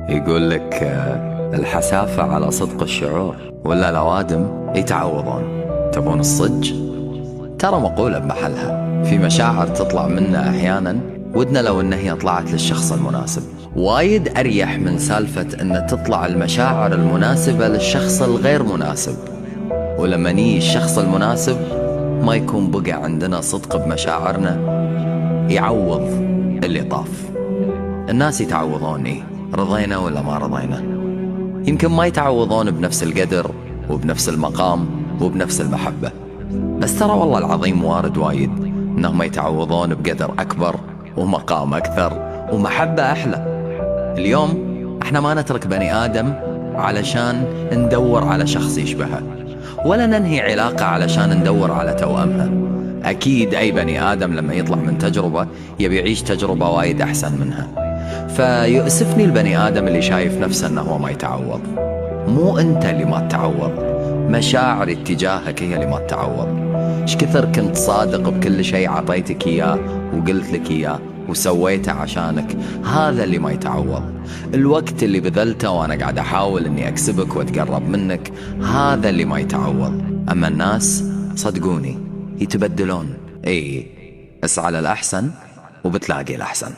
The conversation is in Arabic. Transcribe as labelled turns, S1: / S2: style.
S1: يقول لك الحسافة على صدق الشعور، ولا الأوادم يتعوضون. تبون الصج؟ ترى مقولة بمحلها. في مشاعر تطلع منا أحيانا ودنا لو إن هي طلعت للشخص المناسب. وايد أريح من سالفة إن تطلع المشاعر المناسبة للشخص الغير مناسب، ولما نيجي الشخص المناسب ما يكون بقى عندنا صدق بمشاعرنا يعوض اللي طاف. الناس يتعوضون إيه؟ رضينا ولا ما رضينا؟ يمكن ما يتعوضون بنفس القدر وبنفس المقام وبنفس المحبة، بس ترى والله العظيم وارد وايد إنهم يتعوضون بقدر أكبر ومقام أكثر ومحبة أحلى. اليوم احنا ما نترك بني آدم علشان ندور على شخص يشبهه، ولا ننهي علاقة علشان ندور على توأمها. أكيد أي بني آدم لما يطلع من تجربة يبي يعيش تجربة وايد أحسن منها. فيؤسفني البني آدم اللي شايف نفسه أنه هو ما يتعوض. مو أنت اللي ما تتعوض، مشاعر اتجاهك هي اللي ما تتعوض. ايش كثر كنت صادق بكل شيء عطيتك إياه وقلت لك إياه وسويته عشانك، هذا اللي ما يتعوض. الوقت اللي بذلته وأنا قاعد أحاول أني أكسبك وأتقرب منك، هذا اللي ما يتعوض. أما الناس صدقوني يتبدلون. اسعى للأحسن وبتلاقي الأحسن.